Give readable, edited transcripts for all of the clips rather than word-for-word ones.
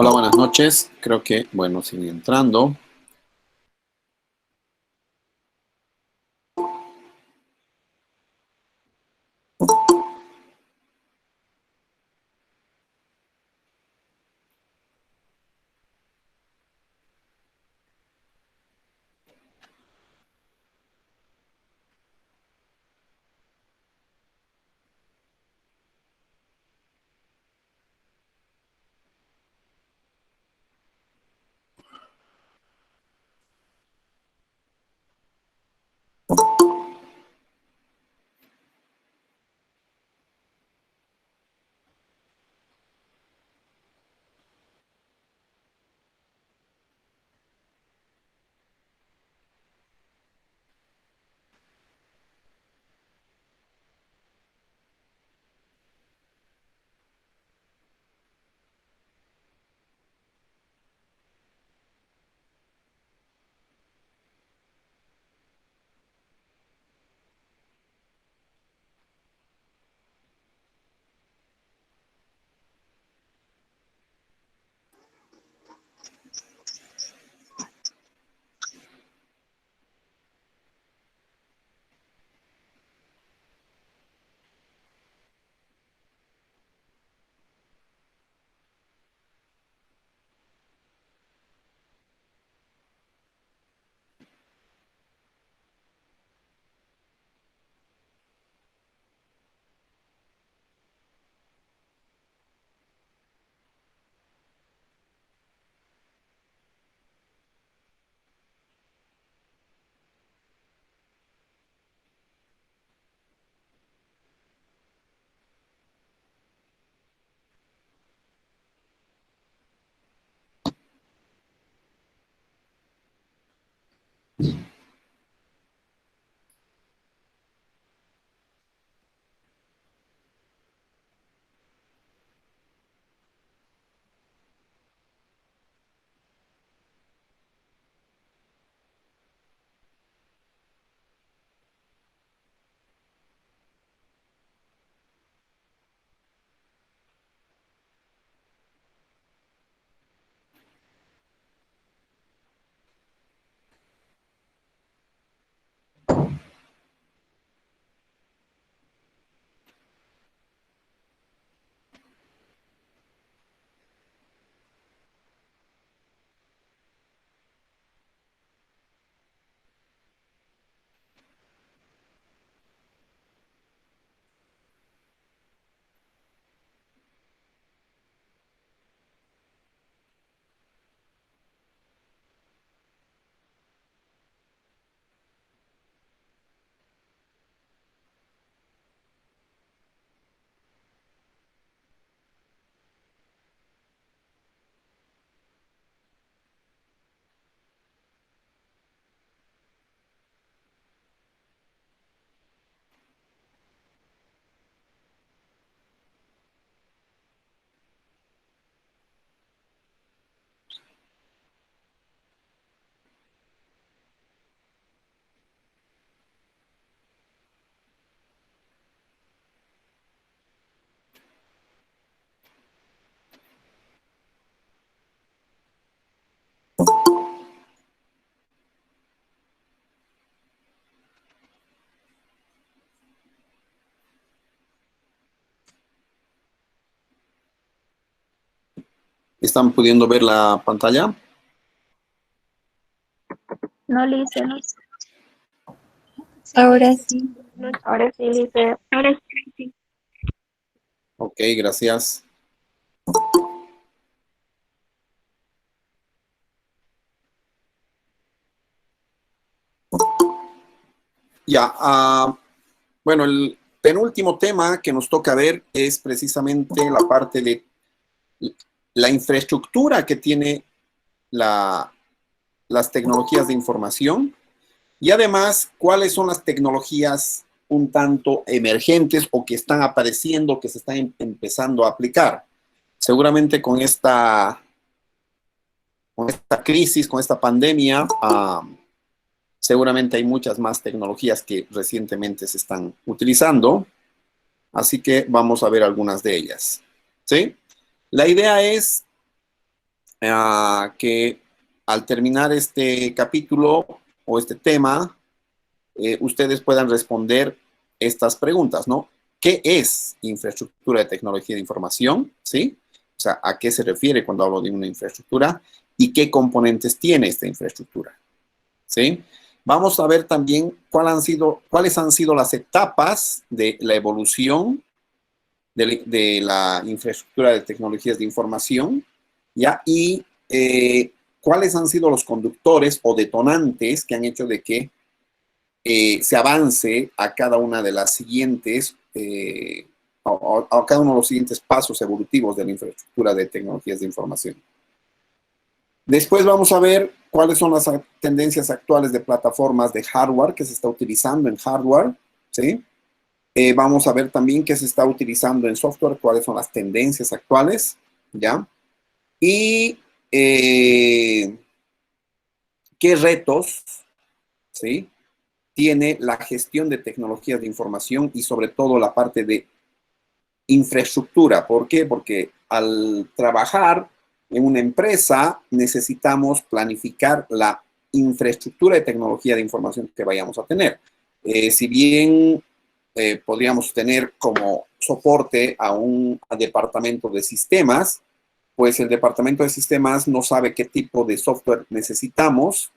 Hola, buenas noches. Creo que, bueno, sigue entrando. ¿Están pudiendo ver la pantalla? No, Lice. Ahora sí. Ahora sí, Lice. Ahora sí. Ok, gracias. Ya, bueno, el penúltimo tema que nos toca ver es precisamente la parte de la infraestructura que tiene las tecnologías de información y además cuáles son las tecnologías un tanto emergentes o que están apareciendo, que se están empezando a aplicar. Seguramente con esta crisis, con esta pandemia, seguramente hay muchas más tecnologías que recientemente se están utilizando, así que vamos a ver algunas de ellas. ¿Sí? La idea es que al terminar este capítulo o este tema, ustedes puedan responder estas preguntas, ¿no? ¿Qué es infraestructura de tecnología de información? ¿Sí? O sea, ¿a qué se refiere cuando hablo de una infraestructura? ¿Y qué componentes tiene esta infraestructura? ¿Sí? Vamos a ver también cuáles han sido las etapas de la evolución de la infraestructura de tecnologías de información, ¿ya? Y cuáles han sido los conductores o detonantes que han hecho de que se avance a cada una de las siguientes, a cada uno de los siguientes pasos evolutivos de la infraestructura de tecnologías de información. Después vamos a ver cuáles son las tendencias actuales de plataformas de hardware que se está utilizando en hardware, ¿sí? Vamos a ver también qué se está utilizando en software, cuáles son las tendencias actuales, ¿ya? Y qué retos, ¿sí?, tiene la gestión de tecnologías de información y sobre todo la parte de infraestructura. ¿Por qué? Porque al trabajar en una empresa necesitamos planificar la infraestructura de tecnología de información que vayamos a tener. Si bien podríamos tener como soporte a un departamento de sistemas, pues el departamento de sistemas no sabe qué tipo de software necesitamos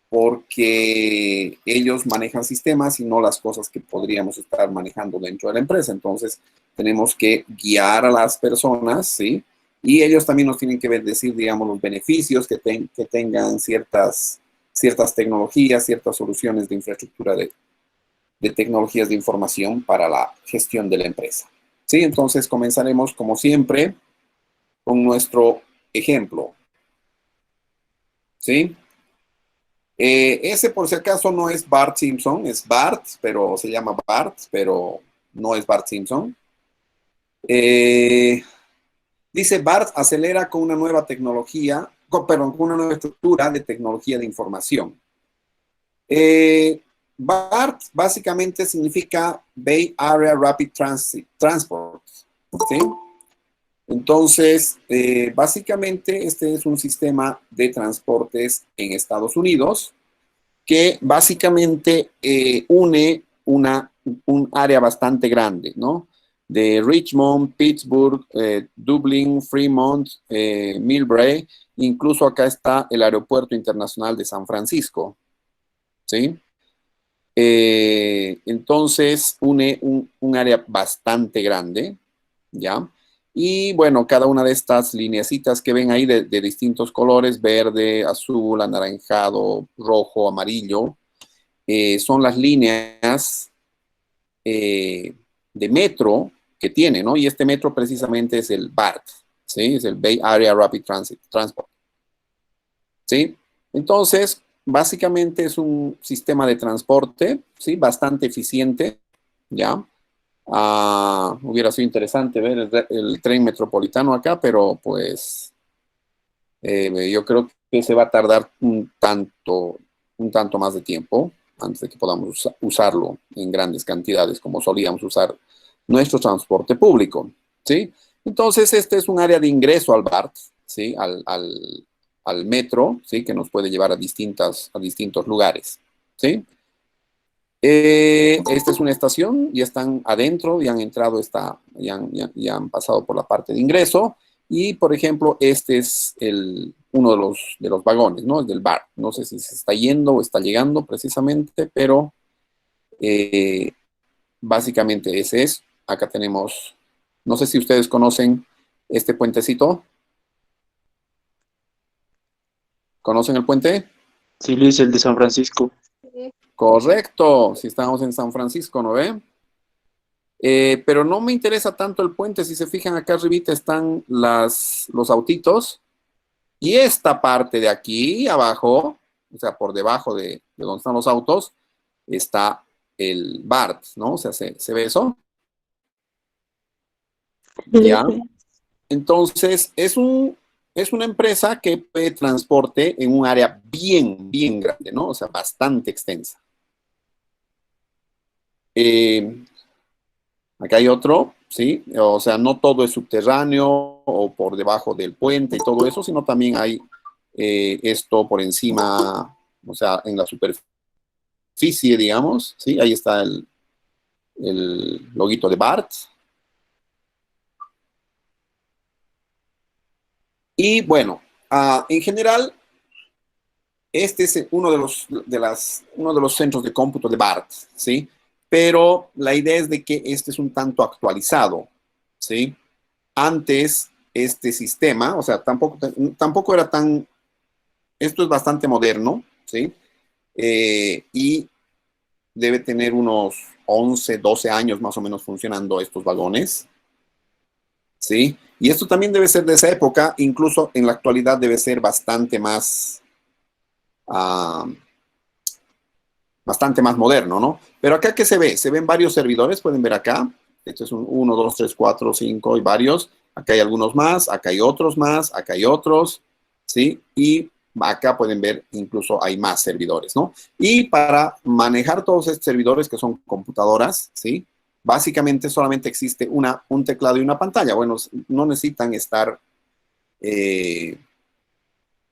porque ellos manejan sistemas y no las cosas que podríamos estar manejando dentro de la empresa. Entonces, tenemos que guiar a las personas, ¿sí? Y ellos también nos tienen que decir, digamos, los beneficios que tengan ciertas tecnologías, ciertas soluciones de infraestructura de tecnologías de información para la gestión de la empresa. ¿Sí? Entonces, comenzaremos, como siempre, con nuestro ejemplo. ¿Sí? Ese, por si acaso, no es Bart Simpson, es Bart, pero se llama Bart, pero no es Bart Simpson. Dice, Bart acelera con una nueva tecnología, con una nueva estructura de tecnología de información. BART básicamente significa Bay Area Rapid Transport, ¿sí? Entonces, básicamente este es un sistema de transportes en Estados Unidos que básicamente une un área bastante grande, ¿no? De Richmond, Pittsburgh, Dublín, Fremont, Millbrae, incluso acá está el Aeropuerto Internacional de San Francisco, ¿sí? Entonces une un área bastante grande, ¿ya? Y bueno, cada una de estas lineecitas que ven ahí de distintos colores, verde, azul, anaranjado, rojo, amarillo, son las líneas de metro que tiene, ¿no? Y este metro precisamente es el BART, ¿sí? Es el Bay Area Rapid Transport, ¿sí? Entonces, básicamente es un sistema de transporte, ¿sí? Bastante eficiente, ¿ya? Hubiera sido interesante ver el tren metropolitano acá, pero pues yo creo que se va a tardar un tanto más de tiempo antes de que podamos usarlo en grandes cantidades como solíamos usar nuestro transporte público, ¿sí? Entonces, este es un área de ingreso al BART, ¿sí? Al metro, ¿sí? Que nos puede llevar a distintos lugares, ¿sí? Esta es una estación, ya están adentro, ya han entrado, ya han pasado por la parte de ingreso. Y, por ejemplo, este es uno de los vagones, ¿no? El del bar. No sé si se está yendo o está llegando precisamente, pero básicamente ese es. Acá tenemos, no sé si ustedes conocen este puentecito. ¿Conocen el puente? Sí, Luis, el de San Francisco. Correcto, si estamos en San Francisco, ¿no ve? Pero no me interesa tanto el puente. Si se fijan, acá arribita están los autitos. Y esta parte de aquí abajo, o sea, por debajo de donde están los autos, está el BART, ¿no? O sea, ¿se ve eso? Ya. Entonces, es una empresa que puede transporte en un área bien grande, ¿no? O sea, bastante extensa. Acá hay otro, ¿sí? O sea, no todo es subterráneo o por debajo del puente y todo eso, sino también hay esto por encima, o sea, en la superficie, digamos, ¿sí? Ahí está el loguito de BART. Y bueno, en general, este es uno de los centros de cómputo de BART, ¿sí? Pero la idea es de que este es un tanto actualizado, ¿sí? Antes, este sistema, o sea, tampoco era tan, esto es bastante moderno, ¿sí? Y debe tener unos 11, 12 años más o menos funcionando estos vagones, ¿sí? Y esto también debe ser de esa época, incluso en la actualidad debe ser ah, bastante más moderno, ¿no? Pero acá, ¿qué se ve? Se ven varios servidores, pueden ver acá. Este es un 1, 2, 3, 4, 5 y varios. Acá hay algunos más, acá hay otros más, acá hay otros, ¿sí? Y acá pueden ver incluso hay más servidores, ¿no? Y para manejar todos estos servidores que son computadoras, ¿sí? Básicamente solamente existe un teclado y una pantalla. Bueno, no necesitan estar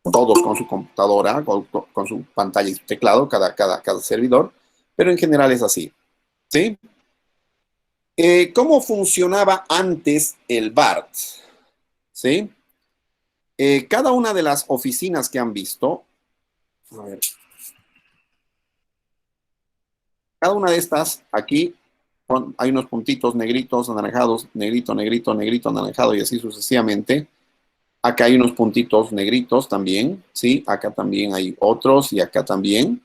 todos con su computadora, con su pantalla y su teclado, cada servidor, pero en general es así, ¿sí? ¿Cómo funcionaba antes el BART? ¿Sí? Cada una de las oficinas que han visto, a ver, cada una de estas, aquí hay unos puntitos negritos, anaranjados, negrito, negrito, negrito, anaranjado y así sucesivamente. Acá hay unos puntitos negritos también, ¿sí? Acá también hay otros y acá también,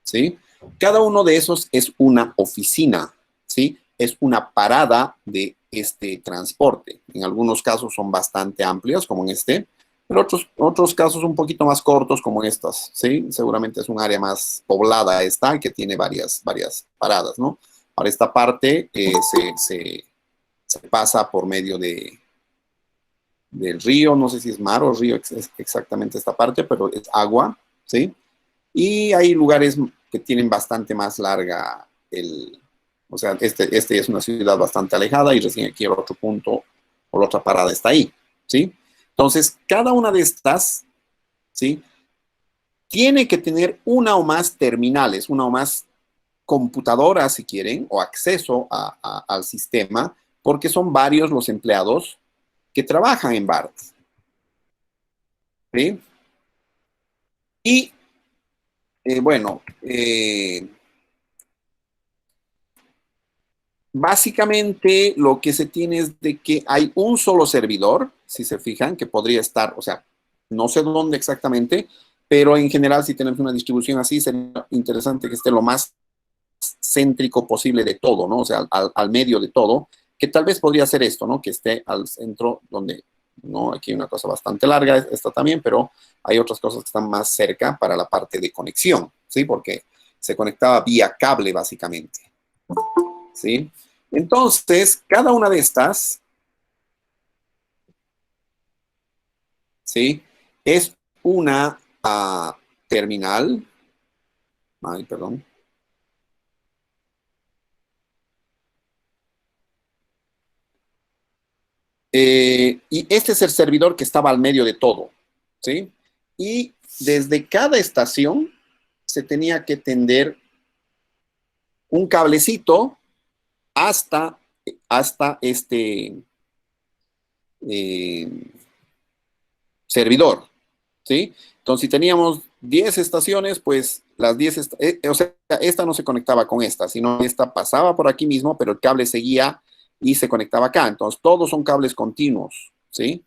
¿sí? Cada uno de esos es una oficina, ¿sí? Es una parada de este transporte. En algunos casos son bastante amplios, como en este, pero otros casos un poquito más cortos, como en estas, ¿sí? Seguramente es un área más poblada esta, que tiene varias paradas, ¿no? Ahora, esta parte se pasa por medio del río, no sé si es mar o río exactamente esta parte, pero es agua, ¿sí? Y hay lugares que tienen bastante más larga o sea, este es una ciudad bastante alejada y recién aquí el otro punto o la otra parada está ahí, ¿sí? Entonces, cada una de estas, ¿sí? Tiene que tener una o más terminales, una o más computadoras, si quieren, o acceso al sistema, porque son varios los empleados que trabajan en BART, ¿sí? Y bueno, básicamente lo que se tiene es de que hay un solo servidor, si se fijan, que podría estar, o sea, no sé dónde exactamente, pero en general si tenemos una distribución así, sería interesante que esté lo más céntrico posible de todo, ¿no? O sea, al medio de todo, que tal vez podría ser esto, ¿no? Que esté al centro donde, ¿no? Aquí hay una cosa bastante larga, esta también, pero hay otras cosas que están más cerca para la parte de conexión, ¿sí? Porque se conectaba vía cable, básicamente, ¿sí? Entonces, cada una de estas, ¿sí? Es una terminal. Ay, perdón. Y este es el servidor que estaba al medio de todo, ¿sí? Y desde cada estación se tenía que tender un cablecito hasta este eh, servidor, ¿sí? Entonces, si teníamos 10 estaciones, pues las 10, o sea, esta no se conectaba con esta, sino esta pasaba por aquí mismo, pero el cable seguía y se conectaba acá. Entonces, todos son cables continuos, ¿sí?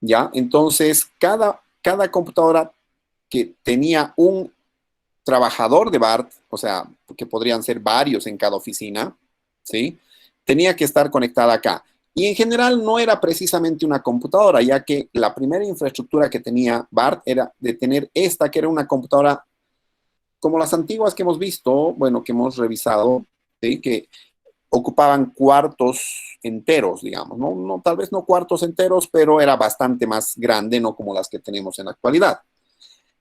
¿Ya? Entonces, cada computadora que tenía un trabajador de BART, o sea, que podrían ser varios en cada oficina, ¿sí? Tenía que estar conectada acá. Y en general no era precisamente una computadora, ya que la primera infraestructura que tenía BART era de tener esta, que era una computadora como las antiguas que hemos visto, bueno, que hemos revisado, ¿sí? Que ocupaban cuartos enteros, digamos, ¿no? No, tal vez no cuartos enteros, pero era bastante más grande, no como las que tenemos en la actualidad.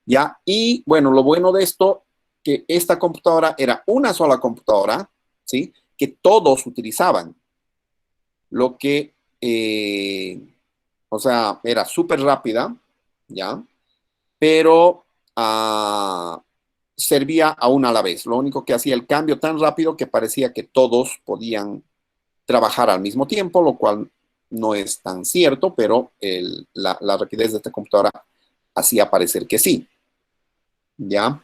¿Ya? Y bueno, lo bueno de esto, que esta computadora era una sola computadora, ¿sí? que todos utilizaban. Lo que, o sea, era súper rápida, ¿ya? Pero servía a una a la vez. Lo único que hacía el cambio tan rápido que parecía que todos podían trabajar al mismo tiempo, lo cual no es tan cierto, pero la rapidez de esta computadora hacía parecer que sí. ¿Ya?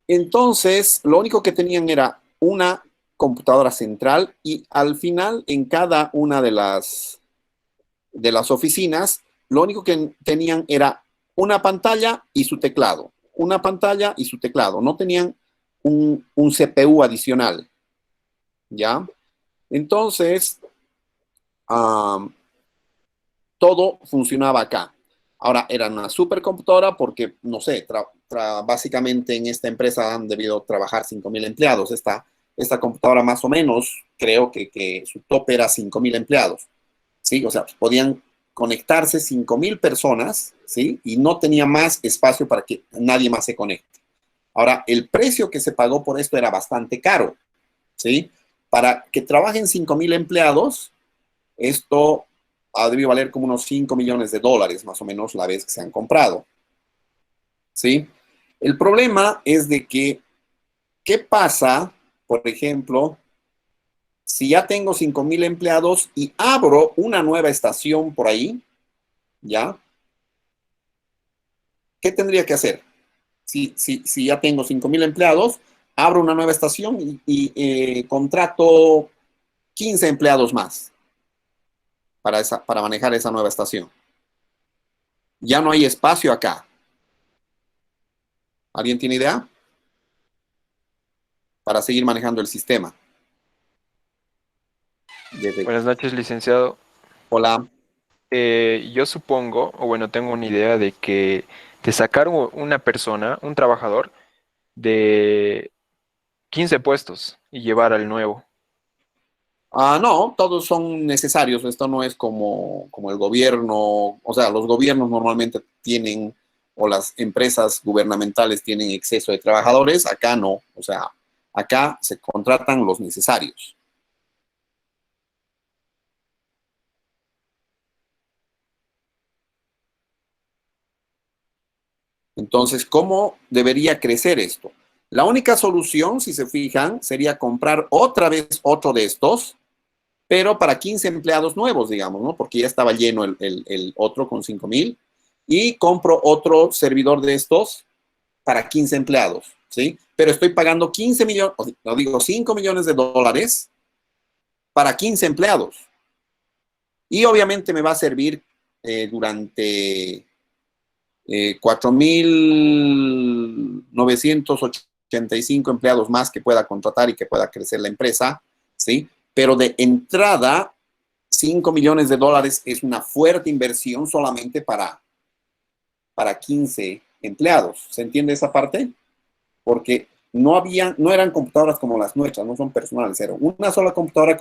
Entonces, lo único que tenían era una computadora central y al final, en cada una de las oficinas, lo único que tenían era una pantalla y su teclado. Una pantalla y su teclado. No tenían un CPU adicional. ¿Ya? Entonces, todo funcionaba acá. Ahora, era una supercomputadora porque, no sé, básicamente en esta empresa han debido trabajar 5.000 empleados. Esta computadora más o menos, creo que su tope era 5.000 empleados. ¿Sí? O sea, podían conectarse 5.000 personas, ¿sí? Y no tenía más espacio para que nadie más se conecte. Ahora, el precio que se pagó por esto era bastante caro, ¿sí? Para que trabajen 5.000 empleados, esto ha debido valer como unos 5 millones de dólares, más o menos, la vez que se han comprado, ¿sí? El problema es de que, ¿qué pasa, por ejemplo, si ya tengo 5.000 empleados y abro una nueva estación por ahí, ¿ya? ¿Qué tendría que hacer? Si ya tengo 5.000 empleados, abro una nueva estación y contrato 15 empleados más para manejar esa nueva estación. Ya no hay espacio acá. ¿Alguien tiene idea? Para seguir manejando el sistema. Buenas noches, licenciado. Hola. Yo supongo, o bueno, tengo una idea de que de sacar una persona, un trabajador, de 15 puestos y llevar al nuevo. No, todos son necesarios. Esto no es como el gobierno. O sea, los gobiernos normalmente tienen, o las empresas gubernamentales tienen exceso de trabajadores. Acá no. O sea, acá se contratan los necesarios. Entonces, ¿cómo debería crecer esto? La única solución, si se fijan, sería comprar otra vez otro de estos, pero para 15 empleados nuevos, digamos, ¿no? Porque ya estaba lleno el otro con 5.000. Y compro otro servidor de estos para 15 empleados, ¿sí? Pero estoy pagando 15 millones, no digo 5 millones de dólares para 15 empleados. Y obviamente me va a servir durante 4.985 empleados más que pueda contratar y que pueda crecer la empresa, ¿sí? Pero de entrada, 5 millones de dólares es una fuerte inversión solamente para 15 empleados. ¿Se entiende esa parte? Porque no eran computadoras como las nuestras, no son personales, era una sola computadora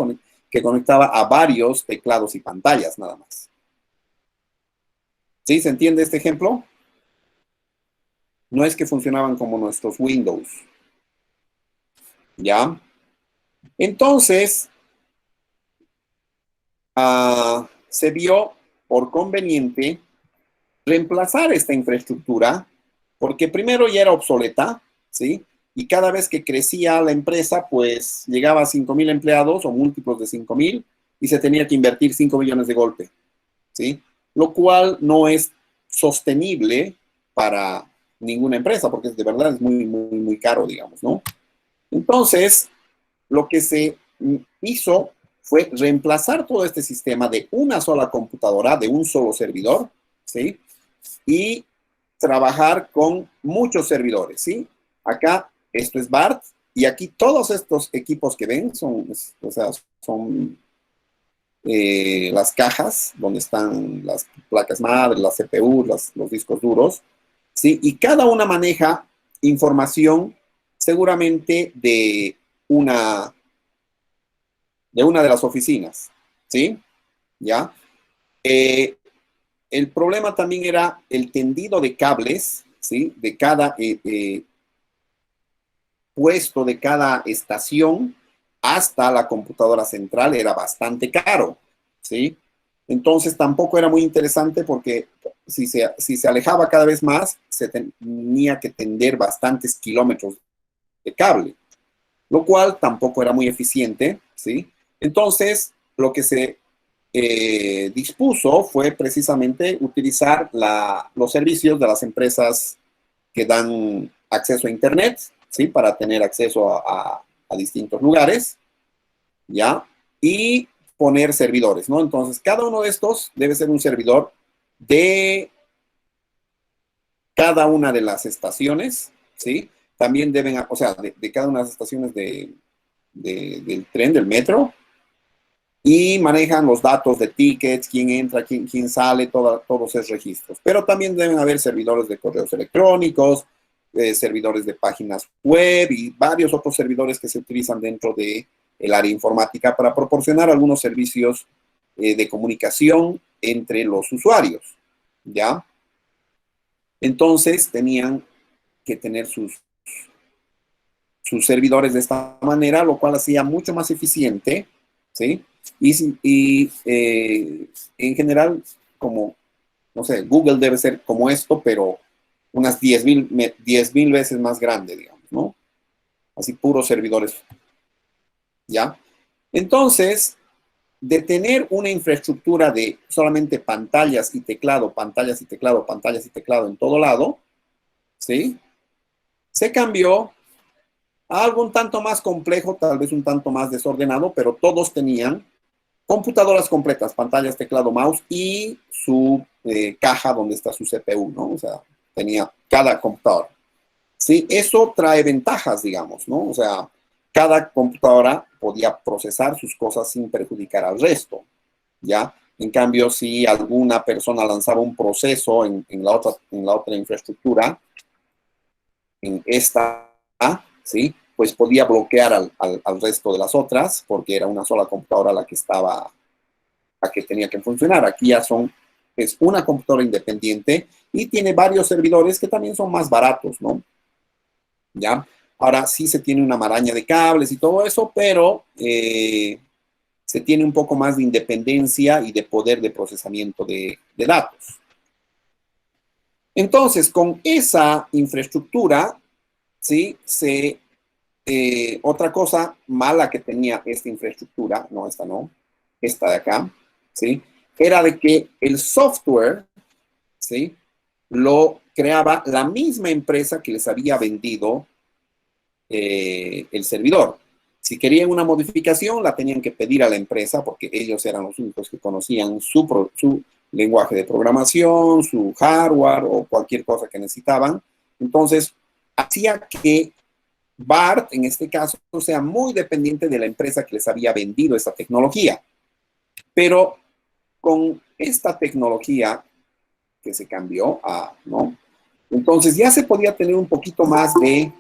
que conectaba a varios teclados y pantallas nada más. ¿Sí? ¿Se entiende este ejemplo? No es que funcionaban como nuestros Windows. ¿Ya? Entonces, se vio por conveniente reemplazar esta infraestructura, porque primero ya era obsoleta, ¿sí? Y cada vez que crecía la empresa, pues llegaba a 5.000 empleados o múltiplos de 5.000 y se tenía que invertir 5 millones de golpe, ¿sí? Lo cual no es sostenible para ninguna empresa, porque de verdad es muy, muy, muy caro, digamos, ¿no? Entonces, lo que se hizo fue reemplazar todo este sistema de una sola computadora, de un solo servidor, ¿sí? Y trabajar con muchos servidores, ¿sí? Acá, esto es BART, y aquí todos estos equipos que ven son, o sea, son las cajas donde están las placas madre, las CPU, los discos duros, ¿sí? Y cada una maneja información seguramente de una de las oficinas, ¿sí? ¿Ya? El problema también era el tendido de cables, ¿sí? De cada puesto de cada estación hasta la computadora central era bastante caro, ¿sí? Entonces tampoco era muy interesante porque si se alejaba cada vez más, se tenía que tender bastantes kilómetros de cable, lo cual tampoco era muy eficiente, ¿sí? Entonces, lo que se dispuso fue precisamente utilizar los servicios de las empresas que dan acceso a Internet, ¿sí? Para tener acceso a distintos lugares, ¿ya? Y poner servidores, ¿no? Entonces, cada uno de estos debe ser un servidor de cada una de las estaciones, ¿sí? También deben, o sea, de cada una de las estaciones del tren, del metro, y manejan los datos de tickets, quién entra, quién sale, todos esos registros. Pero también deben haber servidores de correos electrónicos, servidores de páginas web y varios otros servidores que se utilizan dentro del área informática para proporcionar algunos servicios de comunicación entre los usuarios, ¿ya? Entonces tenían que tener sus servidores de esta manera, lo cual hacía mucho más eficiente, ¿sí? Y en general, como, no sé, Google debe ser como esto, pero unas 10,000 veces más grande, digamos, ¿no? Así, puros servidores, ¿ya? Entonces, de tener una infraestructura de solamente pantallas y teclado, pantallas y teclado, pantallas y teclado en todo lado, ¿sí? Se cambió a algo un tanto más complejo, tal vez un tanto más desordenado, pero todos tenían computadoras completas, pantallas, teclado, mouse y su caja donde está su CPU, ¿no? O sea, tenía cada computadora. Sí, eso trae ventajas, digamos, ¿no? O sea, cada computadora podía procesar sus cosas sin perjudicar al resto, ¿ya? En cambio, si alguna persona lanzaba un proceso en la otra infraestructura, en esta, ¿sí? Pues podía bloquear al resto de las otras, porque era una sola computadora la que tenía que funcionar. Aquí ya es una computadora independiente y tiene varios servidores que también son más baratos, ¿no? ¿Ya? Ahora sí se tiene una maraña de cables y todo eso, pero se tiene un poco más de independencia y de poder de procesamiento de datos. Entonces, con esa infraestructura, ¿sí? Otra cosa mala que tenía esta infraestructura, no, esta no, esta de acá, ¿sí? Era de que el software, ¿sí? Lo creaba la misma empresa que les había vendido el servidor. Si querían una modificación, la tenían que pedir a la empresa porque ellos eran los únicos que conocían su lenguaje de programación, su hardware o cualquier cosa que necesitaban. Entonces, hacía que BART, en este caso, sea muy dependiente de la empresa que les había vendido esta tecnología. Pero con esta tecnología que se cambió ¿no? Entonces ya se podía tener un poquito más de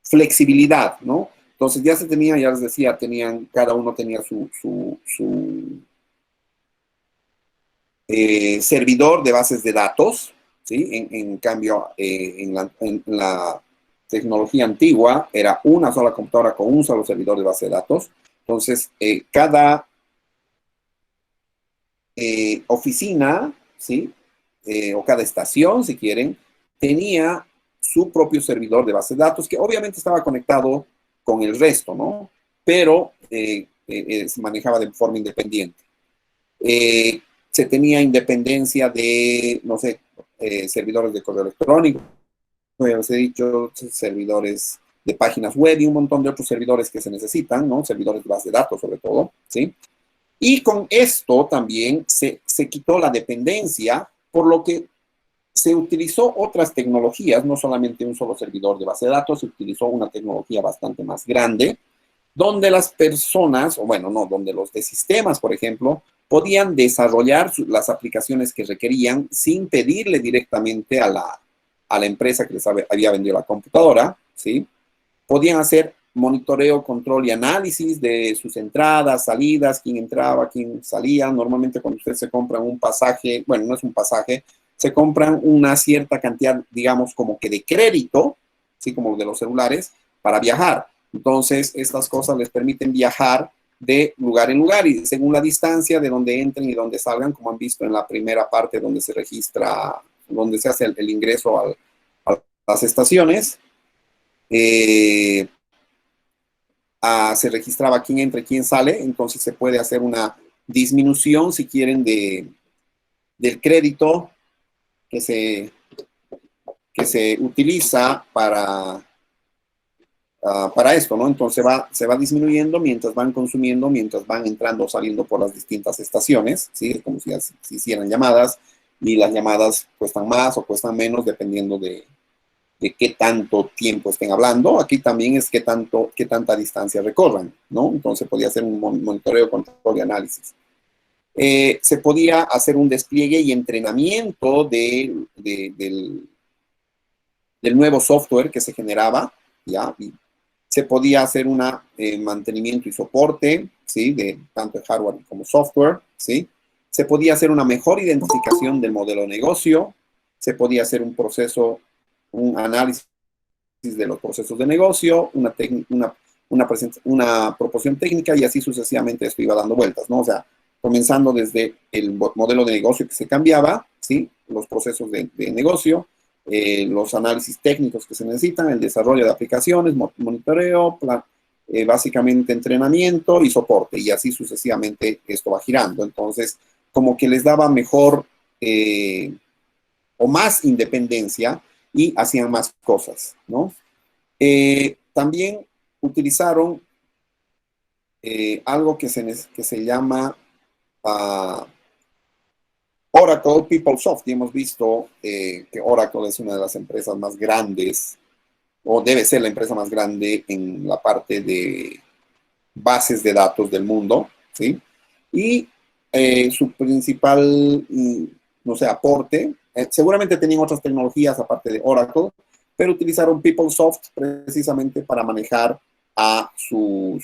flexibilidad, ¿no? Entonces ya se tenía, ya les decía, cada uno tenía su servidor de bases de datos, ¿sí? En cambio, en la tecnología antigua era una sola computadora con un solo servidor de base de datos. Entonces, cada oficina, ¿sí? O cada estación, si quieren, tenía su propio servidor de base de datos, que obviamente estaba conectado con el resto, ¿no? Pero se manejaba de forma independiente. Se tenía independencia de, no sé, servidores de correo electrónico, como ya les he dicho, servidores de páginas web y un montón de otros servidores que se necesitan, ¿no? Servidores de base de datos, sobre todo, ¿sí? Y con esto también se quitó la dependencia, por lo que se utilizó otras tecnologías, no solamente un solo servidor de base de datos, se utilizó una tecnología bastante más grande, donde las personas, o bueno, no, donde los de sistemas, por ejemplo, podían desarrollar las aplicaciones que requerían sin pedirle directamente a la empresa que les había vendido la computadora, ¿sí? Podían hacer monitoreo, control y análisis de sus entradas, salidas, quién entraba, quién salía. Normalmente cuando usted se compra un pasaje, bueno, no es un pasaje, se compran una cierta cantidad, digamos, como que de crédito, así como de los celulares, para viajar. Entonces, estas cosas les permiten viajar de lugar en lugar y según la distancia de donde entren y donde salgan, como han visto en la primera parte donde se registra, donde se hace el ingreso a las estaciones, se registraba quién entra y quién sale, entonces se puede hacer una disminución, si quieren, del crédito que se utiliza para esto, ¿no? Entonces se va disminuyendo mientras van consumiendo, mientras van entrando o saliendo por las distintas estaciones, ¿sí? Es como si hicieran llamadas, y las llamadas cuestan más o cuestan menos dependiendo de qué tanto tiempo estén hablando. Aquí también es qué tanta distancia recorran, ¿no? Entonces podía hacer un monitoreo, control y análisis. Se podía hacer un despliegue y entrenamiento del nuevo software que se generaba, ¿ya? Y se podía hacer un mantenimiento y soporte, ¿sí? De tanto de hardware como software, ¿sí? Se podía hacer una mejor identificación del modelo de negocio, se podía hacer un análisis de los procesos de negocio, una proporción técnica, y así sucesivamente esto iba dando vueltas, ¿no? O sea, comenzando desde el modelo de negocio que se cambiaba, ¿sí? Los procesos de negocio, los análisis técnicos que se necesitan, el desarrollo de aplicaciones, monitoreo, básicamente entrenamiento y soporte, y así sucesivamente esto va girando. Entonces, como que les daba mejor o más independencia y hacían más cosas, ¿no? También utilizaron algo que se llama Oracle PeopleSoft, y hemos visto que Oracle es una de las empresas más grandes, o debe ser la empresa más grande en la parte de bases de datos del mundo, ¿sí? Y su principal, no sé, aporte, seguramente tenían otras tecnologías aparte de Oracle, pero utilizaron PeopleSoft precisamente para manejar a sus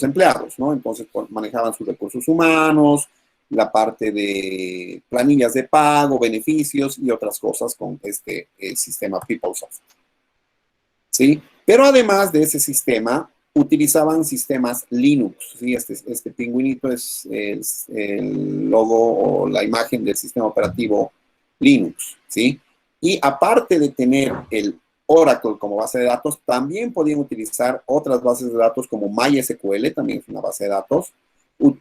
empleados, ¿no? Entonces manejaban sus recursos humanos, la parte de planillas de pago, beneficios y otras cosas con este sistema PeopleSoft, ¿sí? Pero además de ese sistema, utilizaban sistemas Linux, ¿sí? Este pingüinito es el logo o la imagen del sistema operativo Linux, ¿sí? Y aparte de tener el Oracle como base de datos, también podían utilizar otras bases de datos como MySQL, también es una base de datos.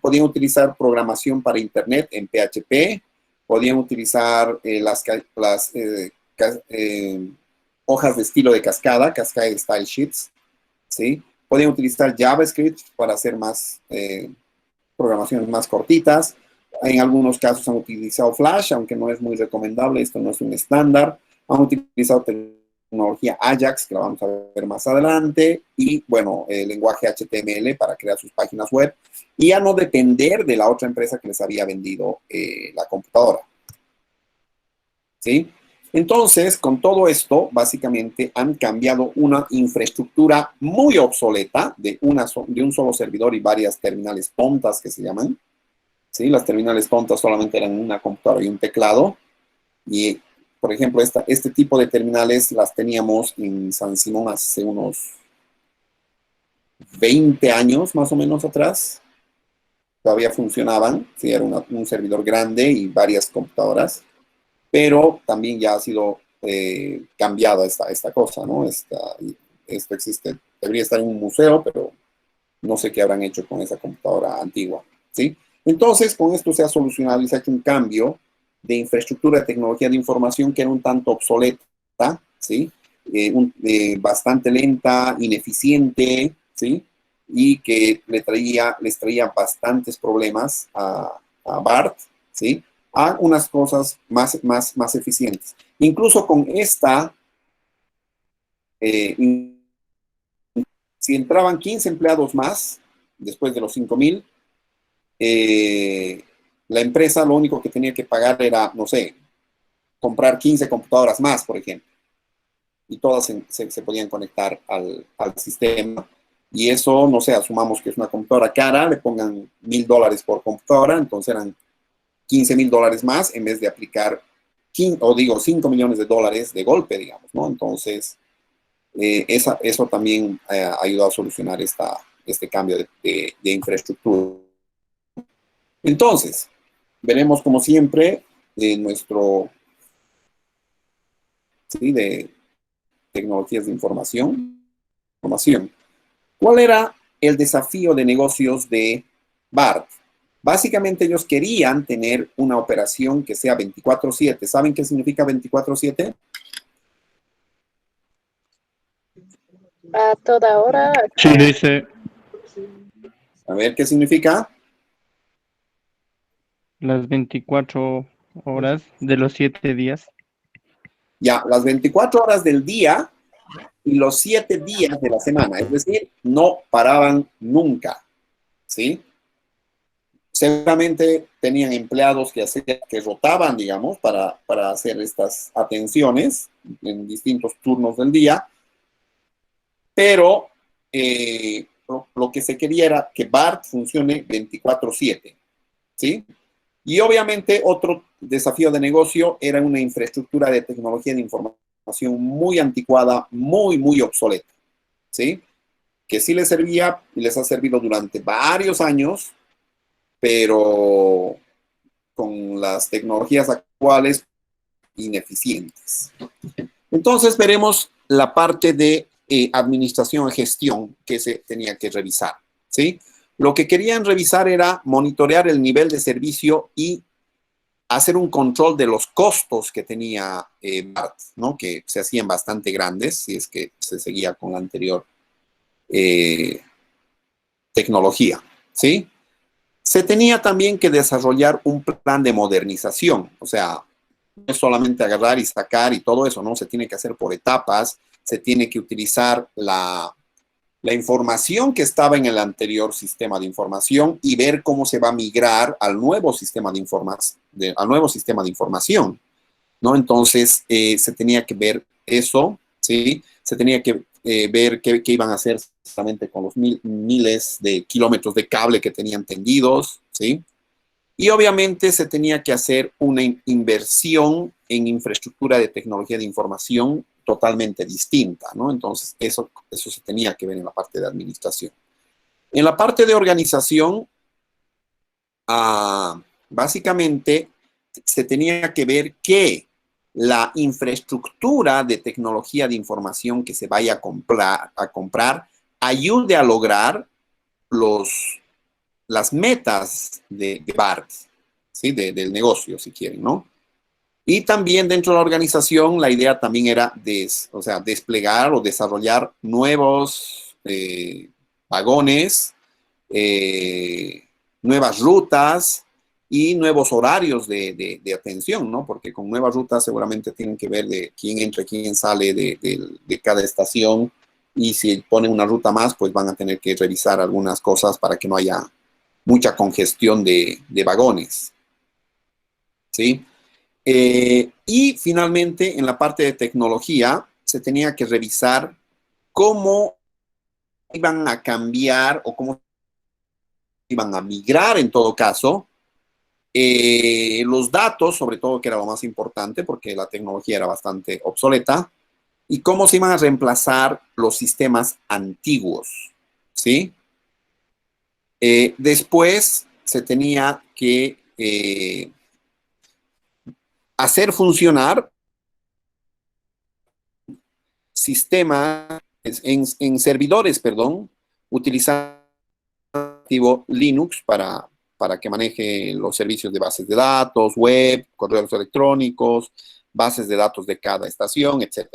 Podían utilizar programación para Internet en PHP, podían utilizar las hojas de estilo de cascada, Cascade Style Sheets, ¿sí? Podían utilizar JavaScript para hacer más programaciones más cortitas. En algunos casos han utilizado Flash, aunque no es muy recomendable, esto no es un estándar. Han utilizado tecnología Ajax, que la vamos a ver más adelante, y bueno, el lenguaje HTML para crear sus páginas web, y a no depender de la otra empresa que les había vendido la computadora, ¿sí? Entonces, con todo esto, básicamente han cambiado una infraestructura muy obsoleta de un solo servidor y varias terminales tontas que se llaman, ¿sí? Las terminales tontas solamente eran una computadora y un teclado, y por ejemplo, este tipo de terminales las teníamos en San Simón hace unos 20 años más o menos atrás. Todavía funcionaban, ¿sí? Era un servidor grande y varias computadoras, pero también ya ha sido cambiada esta cosa, ¿no? Esto existe, debería estar en un museo, pero no sé qué habrán hecho con esa computadora antigua, ¿sí? Entonces, con esto se ha solucionado y se ha hecho un cambio de infraestructura de tecnología de información que era un tanto obsoleta, ¿sí? Bastante lenta, ineficiente, ¿sí? Y que les traía bastantes problemas a BART, ¿sí? A unas cosas más eficientes. Incluso con esta, si entraban 15 empleados más, después de los 5,000, la empresa lo único que tenía que pagar era, no sé, comprar 15 computadoras más, por ejemplo. Y todas se podían conectar al sistema. Y eso, no sé, asumamos que es una computadora cara, le pongan $1,000 por computadora, entonces eran $15,000 más en vez de aplicar 5 millones de dólares de golpe, digamos, ¿no? Entonces, eso también ha ayudado a solucionar este cambio de infraestructura. Entonces, veremos como siempre nuestro, ¿sí? De tecnologías de información. ¿Cuál era el desafío de negocios de BART? Básicamente ellos querían tener una operación que sea 24/7. ¿Saben qué significa 24/7? A toda hora. Sí, dice A ver, ¿qué significa? las 24 horas de los 7 días. Ya, las 24 horas del día y los 7 días de la semana. Es decir, no paraban nunca, ¿sí? Seguramente tenían empleados que rotaban, digamos, para hacer estas atenciones en distintos turnos del día, pero lo que se quería era que BART funcione 24/7, ¿sí? Y obviamente otro desafío de negocio era una infraestructura de tecnología de información muy anticuada, muy obsoleta, ¿sí? Que sí les servía y les ha servido durante varios años, pero con las tecnologías actuales ineficientes. Entonces veremos la parte de administración y gestión que se tenía que revisar, ¿sí? Lo que querían revisar era monitorear el nivel de servicio y hacer un control de los costos que tenía BART, ¿no? Que se hacían bastante grandes si es que se seguía con la anterior tecnología, ¿sí? Se tenía también que desarrollar un plan de modernización, o sea, no es solamente agarrar y sacar y todo eso, ¿no? Se tiene que hacer por etapas, se tiene que utilizar la información que estaba en el anterior sistema de información y ver cómo se va a migrar al nuevo sistema de información, ¿no? Entonces, se tenía que ver eso, ¿sí? Se tenía que ver qué iban a hacer justamente con los miles de kilómetros de cable que tenían tendidos, ¿sí? Y obviamente se tenía que hacer una inversión en infraestructura de tecnología de información totalmente distinta, ¿no? Entonces, eso se tenía que ver en la parte de administración. En la parte de organización, básicamente, se tenía que ver que la infraestructura de tecnología de información que se vaya a comprar ayude a lograr las metas de BART, ¿sí? Del negocio, si quieren, ¿no? Y también dentro de la organización, la idea también era desplegar o desarrollar nuevos vagones, nuevas rutas y nuevos horarios de atención, ¿no? Porque con nuevas rutas seguramente tienen que ver de quién entra, quién sale de cada estación, y si ponen una ruta más, pues van a tener que revisar algunas cosas para que no haya mucha congestión de vagones, ¿sí? Y finalmente, en la parte de tecnología, se tenía que revisar cómo iban a cambiar o cómo iban a migrar, en todo caso, los datos, sobre todo, que era lo más importante, porque la tecnología era bastante obsoleta, y cómo se iban a reemplazar los sistemas antiguos, ¿sí? Después se tenía que hacer funcionar sistemas en servidores, utilizando Linux para que maneje los servicios de bases de datos, web, correos electrónicos, bases de datos de cada estación, etc.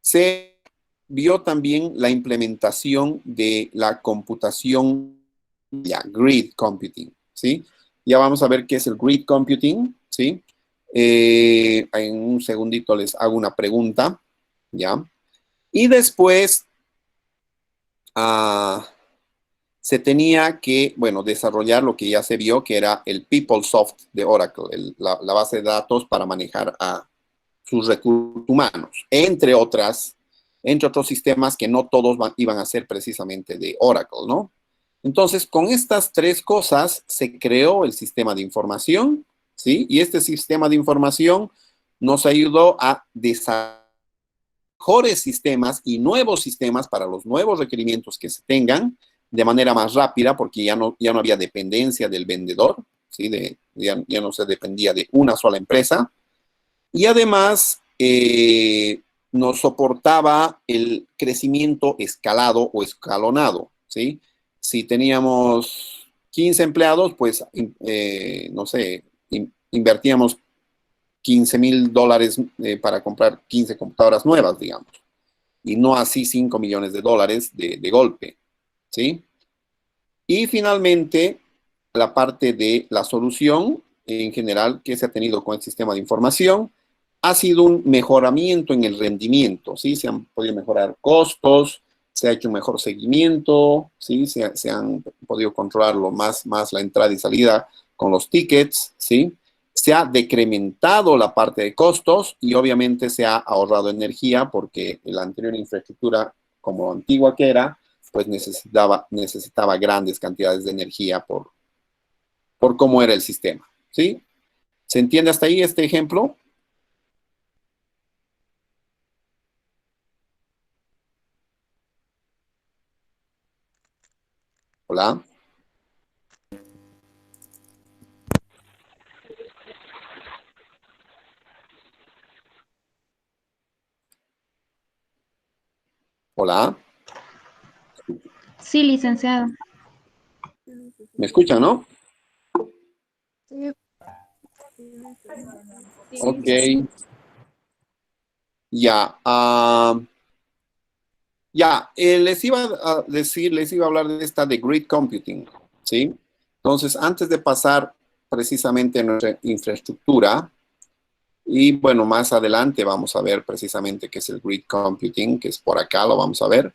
Se vio también la implementación de la computación, grid computing, ¿sí? Ya vamos a ver qué es el grid computing, ¿sí? En un segundito les hago una pregunta, ¿ya? Y después se tenía que, desarrollar lo que ya se vio, que era el PeopleSoft de Oracle, la base de datos para manejar a sus recursos humanos, entre otros sistemas que no todos iban a ser precisamente de Oracle, ¿no? Entonces, con estas tres cosas se creó el sistema de información ¿sí? Y este sistema de información nos ayudó a desarrollar mejores sistemas y nuevos sistemas para los nuevos requerimientos que se tengan de manera más rápida, porque ya no había dependencia del vendedor, ¿sí? Ya no se dependía de una sola empresa. Y además nos soportaba el crecimiento escalado o escalonado, ¿sí? Si teníamos 15 empleados, pues, no sé, invertíamos $15,000 para comprar 15 computadoras nuevas, digamos. Y no así $5 millones de golpe, ¿sí? Y finalmente, la parte de la solución en general que se ha tenido con el sistema de información ha sido un mejoramiento en el rendimiento, ¿sí? Se han podido mejorar costos, se ha hecho un mejor seguimiento, ¿sí? Se han podido controlar más la entrada y salida con los tickets, ¿sí? Se ha decrementado la parte de costos y obviamente se ha ahorrado energía porque la anterior infraestructura, como antigua que era, pues necesitaba grandes cantidades de energía por cómo era el sistema, ¿sí? ¿Se entiende hasta ahí este ejemplo? Hola. Hola. Sí, licenciado. ¿Me escuchan, no? Ok. Ya. Les iba a decir, les iba a hablar de esta de grid computing, ¿sí? Entonces, antes de pasar precisamente a nuestra infraestructura, y bueno, más adelante vamos a ver precisamente qué es el grid computing, que es por acá, lo vamos a ver.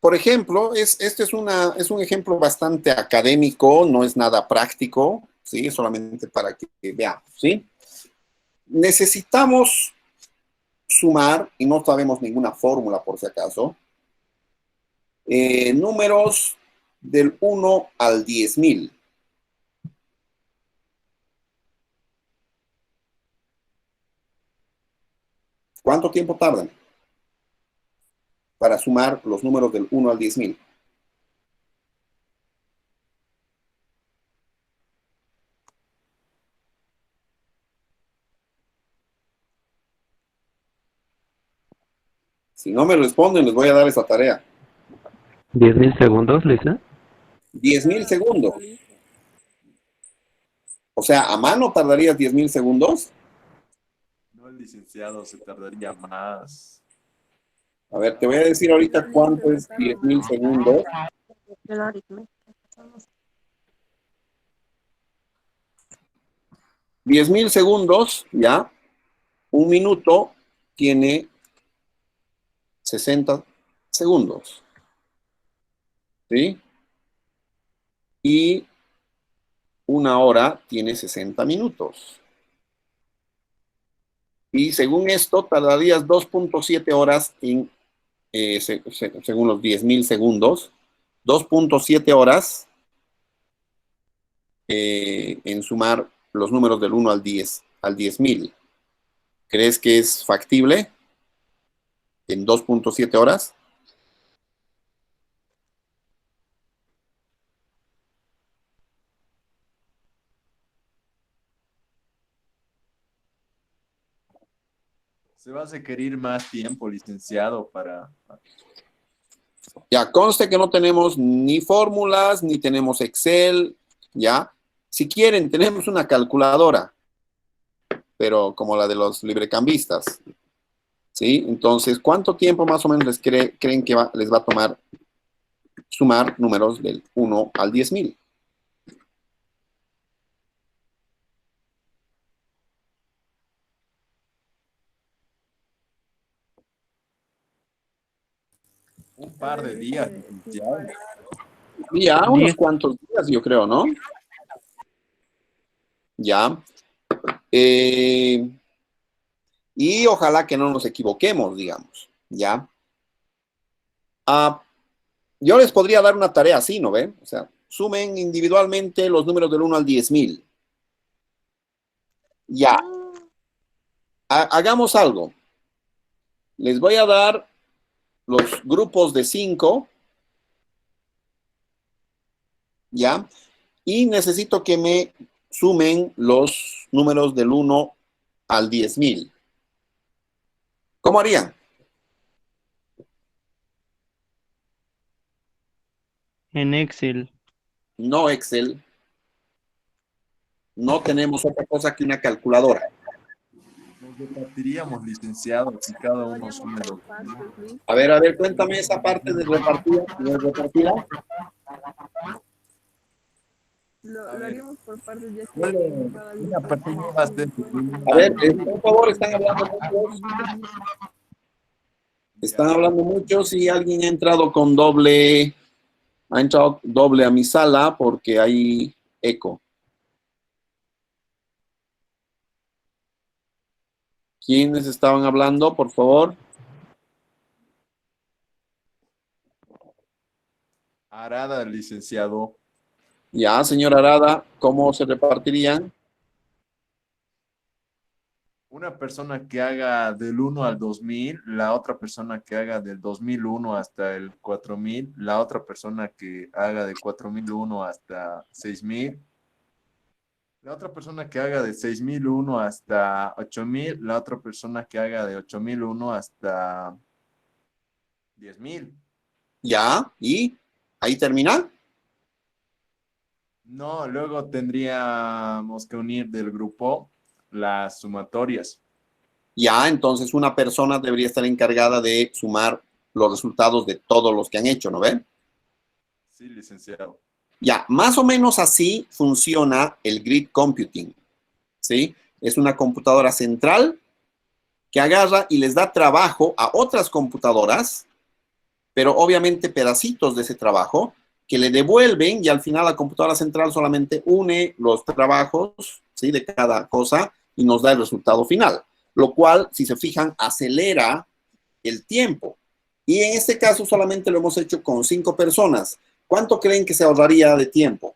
Por ejemplo, este es un ejemplo bastante académico, no es nada práctico, ¿sí? Solamente para que veamos, ¿sí? Necesitamos sumar, y no sabemos ninguna fórmula por si acaso, números del 1 al 10,000. ¿Cuánto tiempo tardan para sumar los números del 1 al 10,000? Si no me responden, les voy a dar esa tarea. 10.000 segundos, Lisa. 10,000 segundos. O sea, ¿a mano tardarías 10,000 segundos? No, licenciado, se tardaría más. A ver, te voy a decir ahorita cuánto es 10,000 segundos. 10,000 segundos, ya. Un minuto tiene 60 segundos. ¿Sí? Y una hora tiene 60 minutos. Y según esto, tardarías 2.7 horas según los 10,000 segundos, 2.7 horas en sumar los números del 1 al 10,000. ¿Crees que es factible en 2.7 horas? Se va a requerir más tiempo, licenciado, para... Ya, conste que no tenemos ni fórmulas, ni tenemos Excel, ¿ya? Si quieren, tenemos una calculadora, pero como la de los librecambistas, ¿sí? Entonces, ¿cuánto tiempo más o menos creen que les va a tomar sumar números del 1 al 10,000? Un par de días, licenciado. Ya, unos 10. cuantos días, yo creo, ¿no? Ya. Y ojalá que no nos equivoquemos, digamos, ¿ya? Yo les podría dar una tarea así, ¿no ven? O sea, sumen individualmente los números del 1 al 10.000. Ya. Hagamos algo. Les voy a dar los grupos de 5. ¿Ya? Y necesito que me sumen los números del 1 al 10.000. ¿Cómo harían? En Excel. No Excel. No tenemos otra cosa que una calculadora. Nos repartiríamos, licenciado, si cada uno sume dos. A ver, cuéntame esa parte de repartida. Lo haríamos por partes ya que Bueno, cada una grupo- partida va a ser- A ver, por favor, están hablando muchos. Están hablando muchos y alguien ha entrado con doble, ha entrado doble a mi sala porque hay eco. ¿Quiénes estaban hablando, por favor? Arada, licenciado. Ya, señor Arada, ¿cómo se repartirían? Una persona que haga del 1 al 2000, la otra persona que haga del 2001 hasta el 4000, la otra persona que haga de 4001 hasta 6000, la otra persona que haga de 6001 hasta 8000, la otra persona que haga de 8001 hasta 10000. Ya, y ahí termina. No, luego tendríamos que unir del grupo las sumatorias. Ya, entonces una persona debería estar encargada de sumar los resultados de todos los que han hecho, ¿no ven? Sí, licenciado. Ya, más o menos así funciona el grid computing, ¿sí? Es una computadora central que agarra y les da trabajo a otras computadoras, pero obviamente pedacitos de ese trabajo que le devuelven y al final la computadora central solamente une los trabajos, ¿sí? De cada cosa y nos da el resultado final, lo cual, si se fijan, acelera el tiempo. Y en este caso solamente lo hemos hecho con 5 personas. ¿Cuánto creen que se ahorraría de tiempo?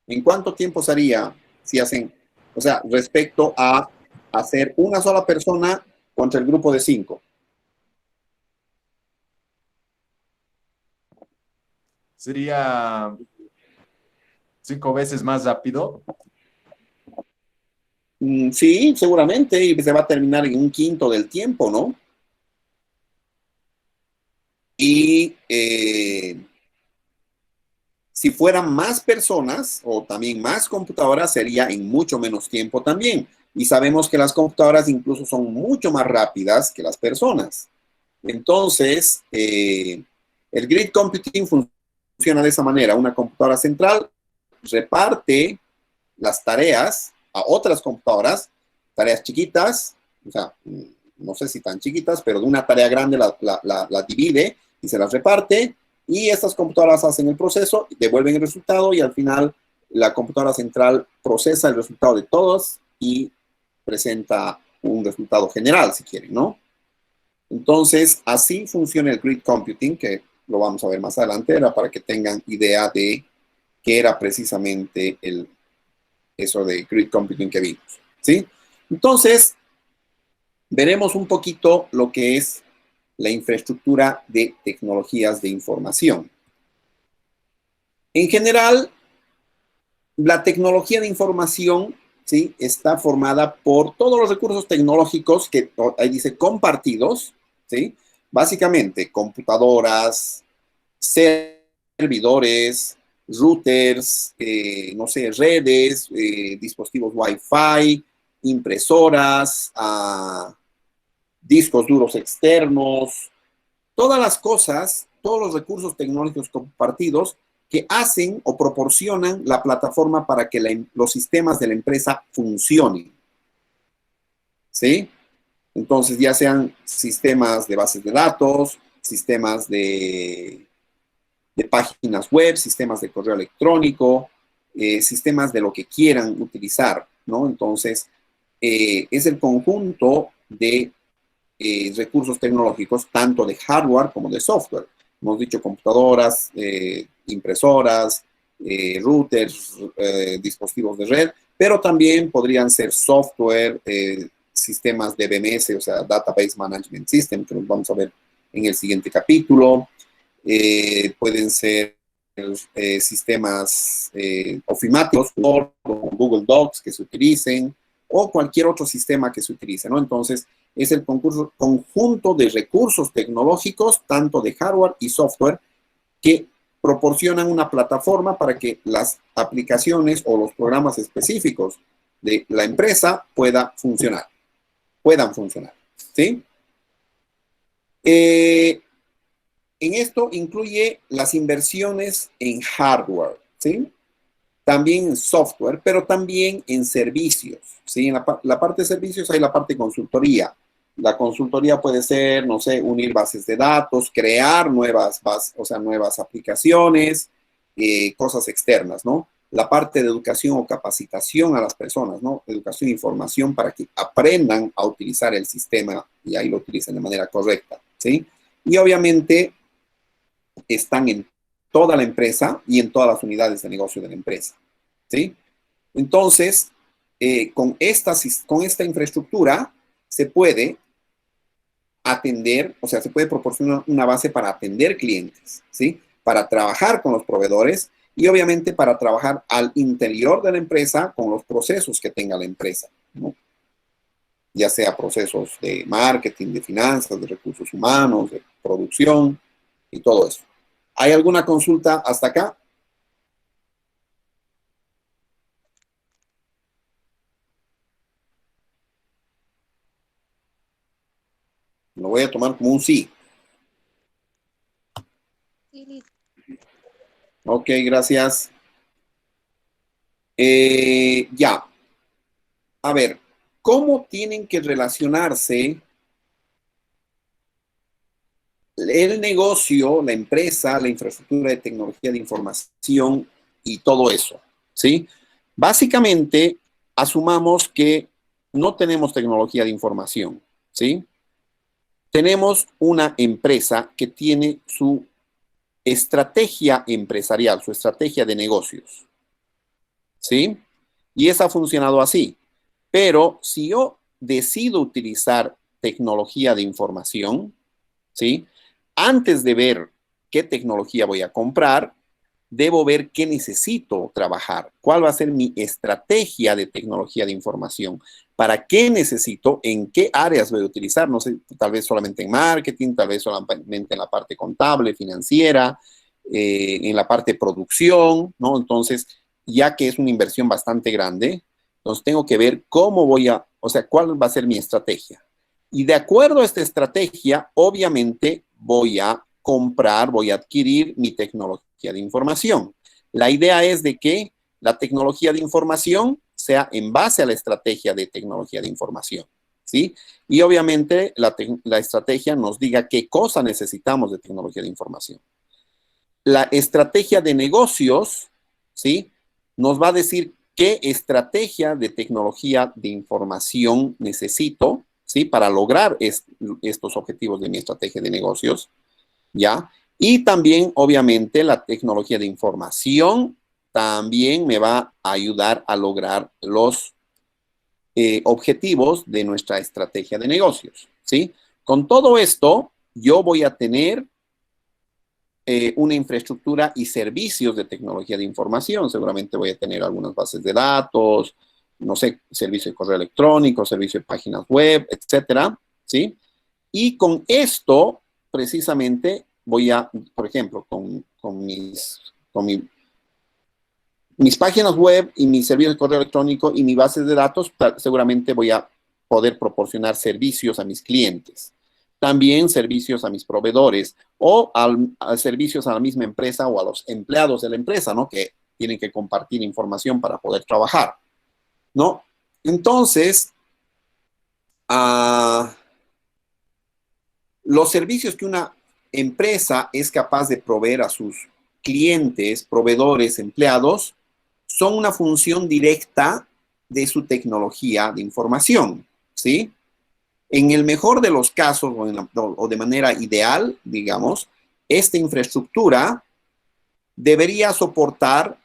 ¿En cuánto tiempo sería si hacen, o sea, respecto a hacer una sola persona contra el grupo de 5? Sería 5 veces más rápido. Sí, seguramente, y se va a terminar en un quinto del tiempo, ¿no? Y si fueran más personas o también más computadoras, sería en mucho menos tiempo también. Y sabemos que las computadoras incluso son mucho más rápidas que las personas. Entonces, el grid computing funciona de esa manera. Una computadora central reparte las tareas a otras computadoras, tareas chiquitas, o sea, no sé si tan chiquitas, pero de una tarea grande la divide y se las reparte, y estas computadoras hacen el proceso, devuelven el resultado, y al final la computadora central procesa el resultado de todos y presenta un resultado general, si quieren, ¿no? Entonces, así funciona el grid computing, que lo vamos a ver más adelante, era para que tengan idea de qué era precisamente eso de grid computing que vimos, ¿sí? Entonces, veremos un poquito lo que es la infraestructura de tecnologías de información. En general, la tecnología de información, ¿sí? Está formada por todos los recursos tecnológicos que ahí dice compartidos, ¿sí? Básicamente, computadoras, servidores, routers, no sé, redes, dispositivos Wi-Fi, impresoras, discos duros externos, todas las cosas, todos los recursos tecnológicos compartidos que hacen o proporcionan la plataforma para que los sistemas de la empresa funcionen. ¿Sí? Entonces, ya sean sistemas de bases de datos, sistemas de páginas web, sistemas de correo electrónico, sistemas de lo que quieran utilizar, ¿no? Entonces, es el conjunto de recursos tecnológicos, tanto de hardware como de software. Hemos dicho computadoras, impresoras, routers, dispositivos de red, pero también podrían ser software, sistemas de DBMS, o sea, Database Management System, que los vamos a ver en el siguiente capítulo. Pueden ser sistemas ofimáticos, Word, Google Docs que se utilicen, o cualquier otro sistema que se utilice, ¿no? Entonces, es el conjunto de recursos tecnológicos, tanto de hardware y software, que proporcionan una plataforma para que las aplicaciones o los programas específicos de la empresa puedan funcionar, ¿sí? En esto incluye las inversiones en hardware, ¿sí? También en software, pero también en servicios, ¿sí? En la parte de servicios hay la parte de consultoría. La consultoría puede ser, no sé, unir bases de datos, crear nuevas bases, o sea, nuevas aplicaciones, cosas externas, ¿no? La parte de educación o capacitación a las personas, ¿no? Educación e información para que aprendan a utilizar el sistema y ahí lo utilicen de manera correcta, ¿sí? Y obviamente están en toda la empresa y en todas las unidades de negocio de la empresa, ¿sí? Entonces, con esta infraestructura se puede atender, o sea, se puede proporcionar una base para atender clientes, ¿sí? Para trabajar con los proveedores y obviamente para trabajar al interior de la empresa con los procesos que tenga la empresa, ¿no? Ya sea procesos de marketing, de finanzas, de recursos humanos, de producción y todo eso. ¿Hay alguna consulta hasta acá? Lo voy a tomar como un sí. Ok, gracias. Ya. A ver, ¿cómo tienen que relacionarse el negocio, la empresa, la infraestructura de tecnología de información y todo eso? ¿Sí? Básicamente, asumamos que no tenemos tecnología de información, ¿sí? Tenemos una empresa que tiene su estrategia empresarial, su estrategia de negocios, ¿sí? Y esa ha funcionado así. Pero si yo decido utilizar tecnología de información, ¿sí? Antes de ver qué tecnología voy a comprar, debo ver qué necesito trabajar, cuál va a ser mi estrategia de tecnología de información, para qué necesito, en qué áreas voy a utilizar, no sé, tal vez solamente en marketing, tal vez solamente en la parte contable, financiera, en la parte de producción, ¿no? Entonces, ya que es una inversión bastante grande, entonces tengo que ver cómo o sea, cuál va a ser mi estrategia. Y de acuerdo a esta estrategia, obviamente voy a comprar, voy a adquirir mi tecnología de información. La idea es de que la tecnología de información sea en base a la estrategia de tecnología de información, ¿sí? Y obviamente la estrategia nos diga qué cosa necesitamos de tecnología de información. La estrategia de negocios, ¿sí? Nos va a decir qué estrategia de tecnología de información necesito, ¿sí? Para lograr estos objetivos de mi estrategia de negocios, ¿ya? Y también, obviamente, la tecnología de información también me va a ayudar a lograr los objetivos de nuestra estrategia de negocios, ¿sí? Con todo esto, yo voy a tener una infraestructura y servicios de tecnología de información. Seguramente voy a tener algunas bases de datos, no sé, servicio de correo electrónico, servicio de páginas web, etcétera, ¿sí? Y con esto, precisamente, voy a, por ejemplo, con mis páginas web y mis servicios de correo electrónico y mi base de datos, seguramente voy a poder proporcionar servicios a mis clientes. También servicios a mis proveedores o a servicios a la misma empresa o a los empleados de la empresa, ¿no? Que tienen que compartir información para poder trabajar, ¿no? Entonces, los servicios que una empresa es capaz de proveer a sus clientes, proveedores, empleados, son una función directa de su tecnología de información, ¿sí? En el mejor de los casos, o de manera ideal, digamos, esta infraestructura debería soportar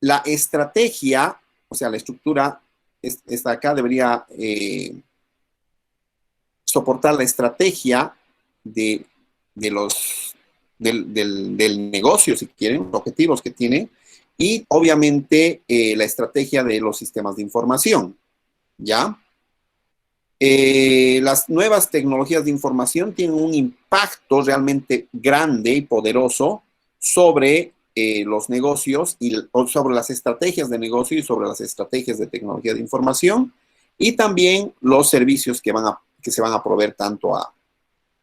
la estrategia, o sea, la estructura, esta acá debería soportar la estrategia del negocio, si quieren, los objetivos que tiene, y obviamente la estrategia de los sistemas de información, ¿ya? Las nuevas tecnologías de información tienen un impacto realmente grande y poderoso sobre los negocios y sobre las estrategias de negocio y sobre las estrategias de tecnología de información y también los servicios que se van a proveer tanto a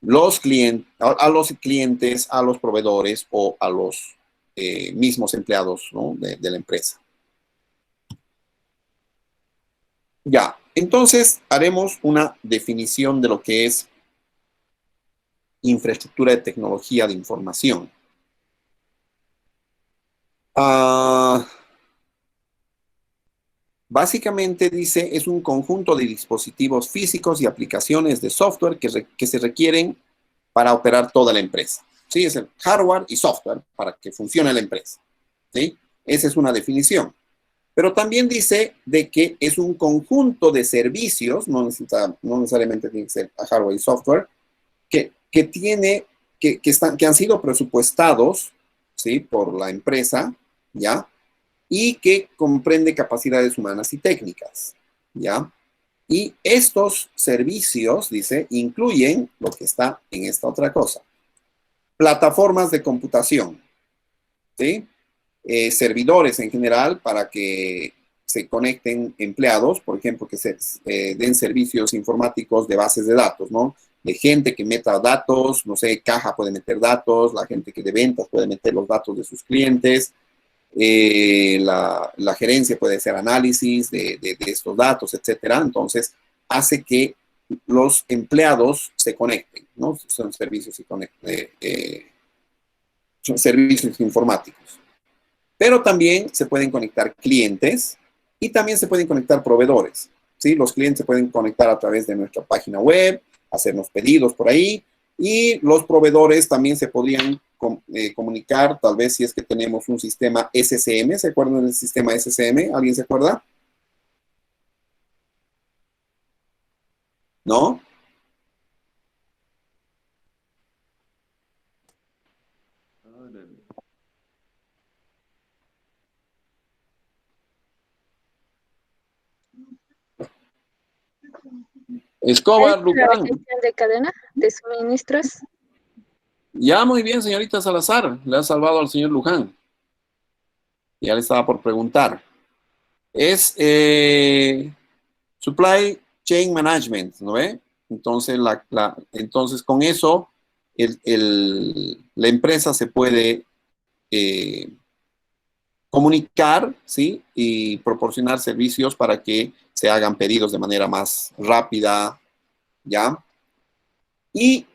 los clientes, a los proveedores o a los mismos empleados, ¿no? de la empresa. Ya, entonces haremos una definición de lo que es infraestructura de tecnología de información. Básicamente dice, es un conjunto de dispositivos físicos y aplicaciones de software que se requieren para operar toda la empresa. ¿Sí? Es el hardware y software para que funcione la empresa. ¿Sí? Esa es una definición. Pero también dice de que es un conjunto de servicios, no necesariamente tiene que ser hardware y software, que han sido presupuestados, ¿sí? por la empresa, ¿ya? Y que comprende capacidades humanas y técnicas, ¿ya? Y estos servicios, dice, incluyen lo que está en esta otra cosa. Plataformas de computación, ¿sí? Servidores en general para que se conecten empleados, por ejemplo, que se den servicios informáticos de bases de datos, ¿no? De gente que meta datos, no sé, caja puede meter datos, la gente que de ventas puede meter los datos de sus clientes, la gerencia puede hacer análisis de estos datos, etcétera. Entonces, hace que los empleados se conecten, ¿no? Son servicios, son servicios informáticos. Pero también se pueden conectar clientes y también se pueden conectar proveedores, ¿sí? Los clientes se pueden conectar a través de nuestra página web, hacernos pedidos por ahí, y los proveedores también se podrían comunicar, tal vez si es que tenemos un sistema SCM. ¿Se acuerdan del sistema SCM? ¿Alguien se acuerda? ¿No? Escobar, ¿Es la Luján. gestión de cadena de suministros? Ya, muy bien, señorita Salazar. Le ha salvado al señor Luján. Ya le estaba por preguntar. Es Supply Chain Management, ¿no ve? Entonces, entonces con eso, la empresa se puede comunicar, ¿sí? Y proporcionar servicios para que se hagan pedidos de manera más rápida, ¿ya? ¿Y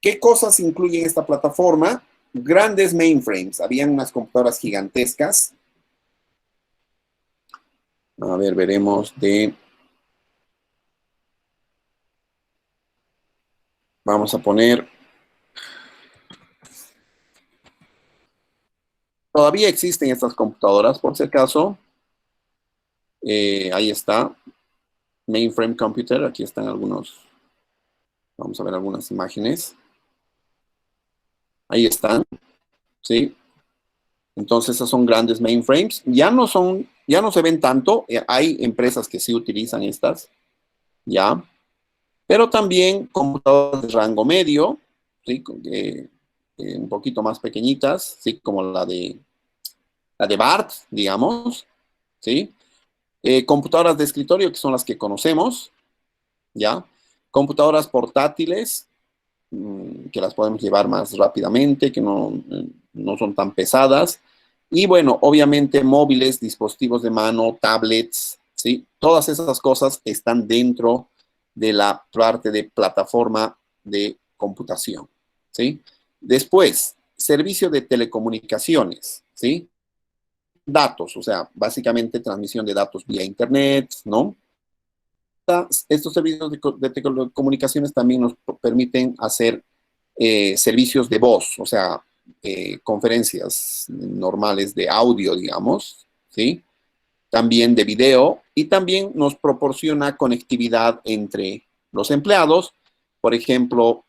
qué cosas incluye esta plataforma? Grandes mainframes. Habían unas computadoras gigantescas. A ver, veremos vamos a poner. Todavía existen estas computadoras, por si acaso. Ahí está. Mainframe computer. Aquí están algunos. Vamos a ver algunas imágenes. Ahí están. ¿Sí? Entonces, esas son grandes mainframes. Ya no se ven tanto. Hay empresas que sí utilizan estas. ¿Ya? Pero también computadoras de rango medio, ¿sí? Un poquito más pequeñitas, ¿sí? Como la de BART, digamos, ¿sí? Computadoras de escritorio, que son las que conocemos, ¿ya? Computadoras portátiles, que las podemos llevar más rápidamente, que no son tan pesadas. Y bueno, obviamente móviles, dispositivos de mano, tablets, ¿sí? Todas esas cosas están dentro de la parte de plataforma de computación, ¿sí? Después, servicio de telecomunicaciones, ¿sí? Datos, o sea, básicamente transmisión de datos vía internet, ¿no? estos servicios de telecomunicaciones también nos permiten hacer servicios de voz, o sea, conferencias normales de audio, digamos, ¿sí? También de video, y también nos proporciona conectividad entre los empleados, por ejemplo,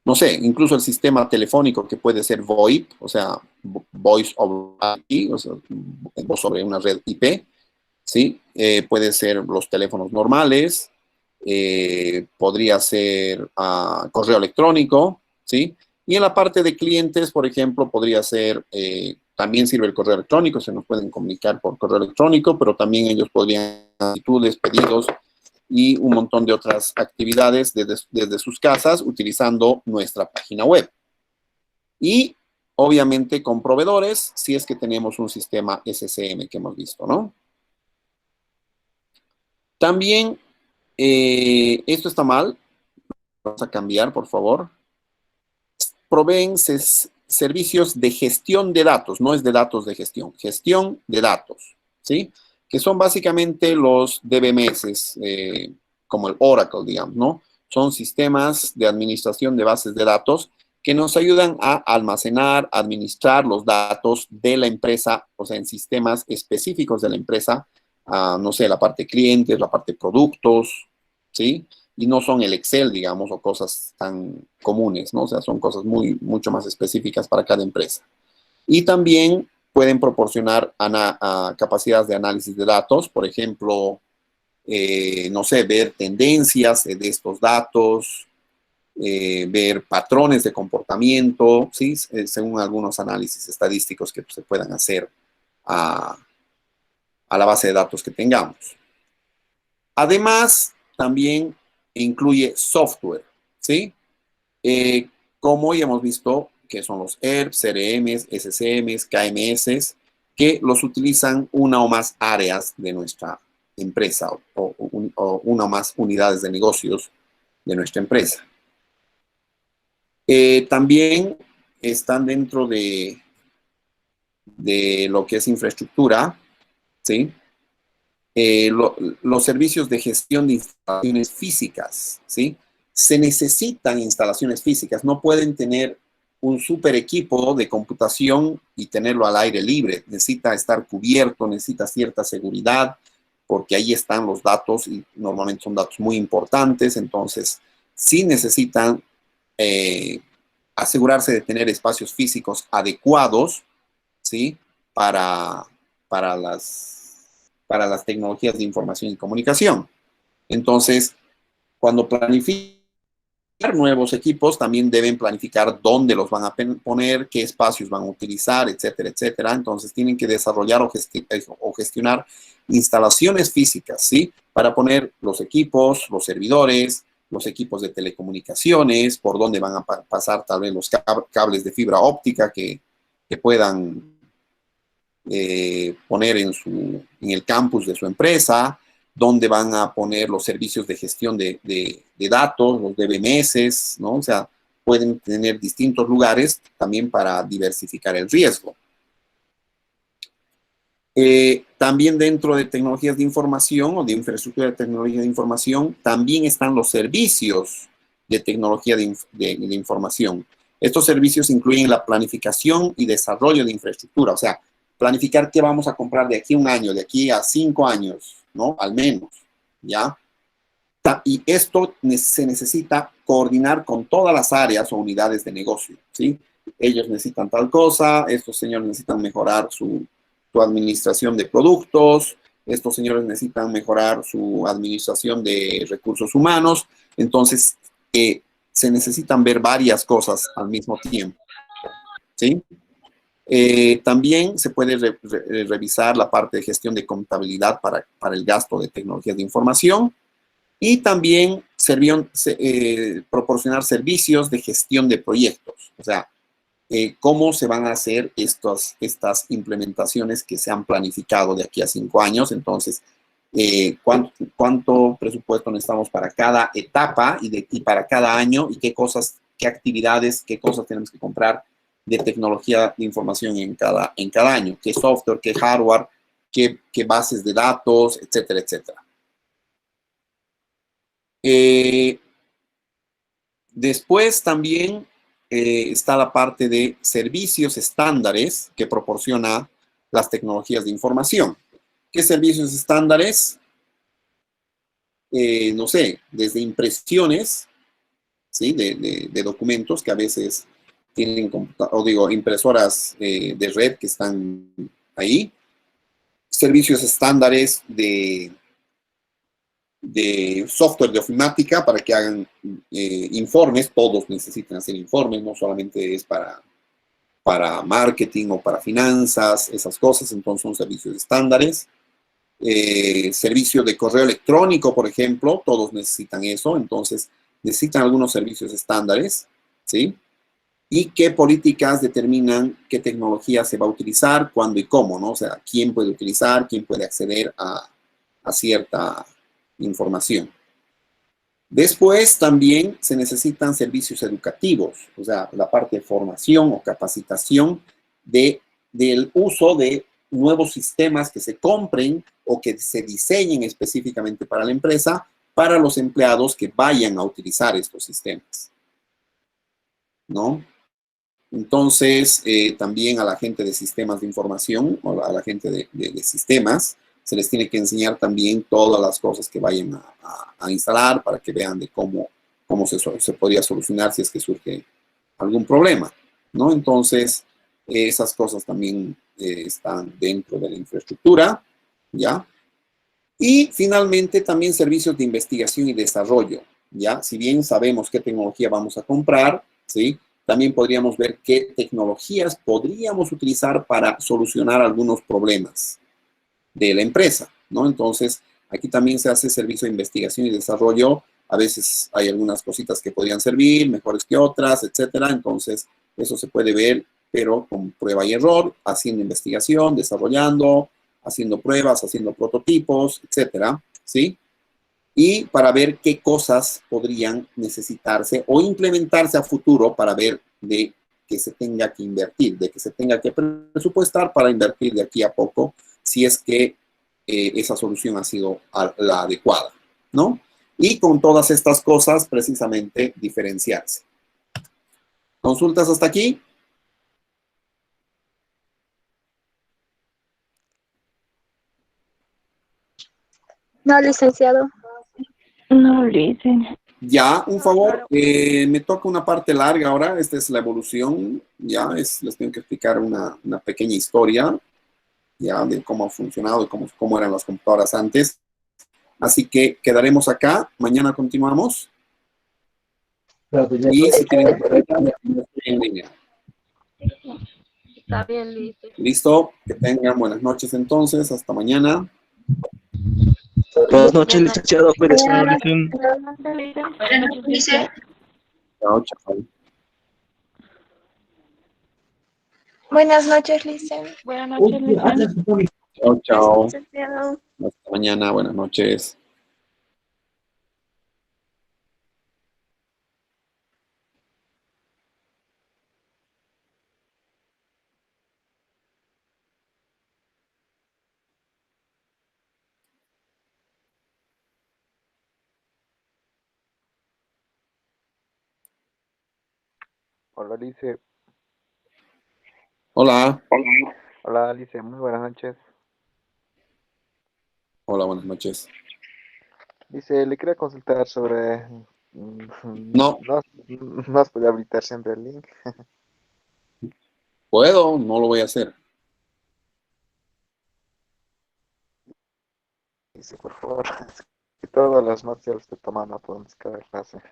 no sé, incluso el sistema telefónico que puede ser VoIP, o sea, Voice over IP, o sea, voz sobre una red IP, ¿sí? Puede ser los teléfonos normales, podría ser correo electrónico, ¿sí? Y en la parte de clientes, por ejemplo, podría ser, también sirve el correo electrónico, se nos pueden comunicar por correo electrónico, pero también ellos podrían actitudes, pedidos y un montón de otras actividades desde sus casas utilizando nuestra página web. Y obviamente con proveedores, si es que tenemos un sistema SCM que hemos visto, ¿no? También, esto está mal, vamos a cambiar, por favor. Proveen servicios de gestión de datos, no es de datos de gestión de datos, ¿sí? Que son básicamente los DBMS, como el Oracle, digamos, ¿no? Son sistemas de administración de bases de datos que nos ayudan a almacenar, administrar los datos de la empresa, o sea, en sistemas específicos de la empresa, no sé, la parte clientes, la parte productos, ¿sí? Y no son el Excel, digamos, o cosas tan comunes, ¿no? O sea, son cosas mucho más específicas para cada empresa. Y también pueden proporcionar capacidades de análisis de datos, por ejemplo, no sé, ver tendencias de estos datos, ver patrones de comportamiento, ¿sí? Según algunos análisis estadísticos que se puedan hacer a la base de datos que tengamos. Además, también incluye software, ¿sí? Como ya hemos visto, que son los ERPs, CRMs, SCMs, KMS, que los utilizan una o más áreas de nuestra empresa o una o más unidades de negocios de nuestra empresa. También están dentro de lo que es infraestructura, ¿sí? Los servicios de gestión de instalaciones físicas, ¿sí? Se necesitan instalaciones físicas, no pueden tener un super equipo de computación y tenerlo al aire libre. Necesita estar cubierto, necesita cierta seguridad, porque ahí están los datos y normalmente son datos muy importantes, entonces sí necesitan asegurarse de tener espacios físicos adecuados, ¿sí? Para las tecnologías de información y comunicación. Entonces, cuando planifican nuevos equipos, también deben planificar dónde los van a poner, qué espacios van a utilizar, etcétera, etcétera. Entonces, tienen que desarrollar o gestionar instalaciones físicas, ¿sí? Para poner los equipos, los servidores, los equipos de telecomunicaciones, por dónde van a pasar tal vez los cables de fibra óptica que puedan poner en el campus de su empresa, dónde van a poner los servicios de gestión de datos, los DBMS, ¿no? O sea, pueden tener distintos lugares también para diversificar el riesgo. También dentro de tecnologías de información o de infraestructura de tecnología de información, también están los servicios de tecnología de información. Estos servicios incluyen la planificación y desarrollo de infraestructura, o sea, planificar qué vamos a comprar de aquí a un año, de aquí a 5 años, ¿no? Al menos, ¿ya? Y esto se necesita coordinar con todas las áreas o unidades de negocio, ¿sí? Ellos necesitan tal cosa, estos señores necesitan mejorar su administración de productos, estos señores necesitan mejorar su administración de recursos humanos, entonces se necesitan ver varias cosas al mismo tiempo, ¿sí? También se puede revisar la parte de gestión de contabilidad para el gasto de tecnologías de información y también proporcionar servicios de gestión de proyectos, o sea, cómo se van a hacer estas implementaciones que se han planificado de aquí a 5 años. Entonces, cuánto presupuesto necesitamos para cada etapa y para cada año y qué actividades, qué cosas tenemos que comprar de tecnología de información en cada año, qué software, qué hardware, qué bases de datos, etcétera, etcétera. Después también está la parte de servicios estándares que proporciona las tecnologías de información. ¿Qué servicios estándares? No sé, desde impresiones, ¿sí? de documentos que a veces tienen, impresoras de red que están ahí. Servicios estándares de software de ofimática para que hagan informes. Todos necesitan hacer informes, no solamente es para marketing o para finanzas, esas cosas, entonces son servicios estándares. Servicio de correo electrónico, por ejemplo, todos necesitan eso, entonces necesitan algunos servicios estándares, ¿sí? Y qué políticas determinan qué tecnología se va a utilizar, cuándo y cómo, ¿no? O sea, quién puede utilizar, quién puede acceder a cierta información. Después también se necesitan servicios educativos, o sea, la parte de formación o capacitación del uso de nuevos sistemas que se compren o que se diseñen específicamente para la empresa, para los empleados que vayan a utilizar estos sistemas, ¿no? Entonces, también a la gente de sistemas de información o a la gente de sistemas, se les tiene que enseñar también todas las cosas que vayan a instalar para que vean de cómo se podría solucionar si es que surge algún problema, ¿no? Entonces, esas cosas también están dentro de la infraestructura, ¿ya? Y finalmente también servicios de investigación y desarrollo, ¿ya? Si bien sabemos qué tecnología vamos a comprar, ¿sí? También podríamos ver qué tecnologías podríamos utilizar para solucionar algunos problemas de la empresa, ¿no? Entonces, aquí también se hace servicio de investigación y desarrollo. A veces hay algunas cositas que podrían servir, mejores que otras, etcétera. Entonces, eso se puede ver, pero con prueba y error, haciendo investigación, desarrollando, haciendo pruebas, haciendo prototipos, etcétera, ¿sí? Y para ver qué cosas podrían necesitarse o implementarse a futuro para ver de que se tenga que invertir, de que se tenga que presupuestar para invertir de aquí a poco, si es que esa solución ha sido la adecuada, ¿no? Y con todas estas cosas, precisamente, diferenciarse. ¿Consultas hasta aquí? No, licenciado. No, dicen. Ya, un favor, me toca una parte larga ahora, esta es la evolución, ya, les tengo que explicar una pequeña historia, ya, de cómo ha funcionado y cómo eran las computadoras antes. Así que quedaremos acá, mañana continuamos. Y si tienen preguntas, en línea. Está bien, listo. Listo, que tengan buenas noches entonces, hasta mañana. Buenas noches, licenciado. Cuídese. Buenas noches, Lisa. Chao, chao. Buenas noches, Licen. Buenas noches, Lisa. Chao, chao. Licenciado. Hasta mañana, buenas noches. Hola Alice, Hola. hola Alice, muy buenas noches. Hola, buenas noches. Dice, le quería consultar sobre... No, no has podido habilitar siempre el link. puedo, no lo voy a hacer. Dice, por favor, que todas las noches ya lo estoy tomando, podemos cada clase.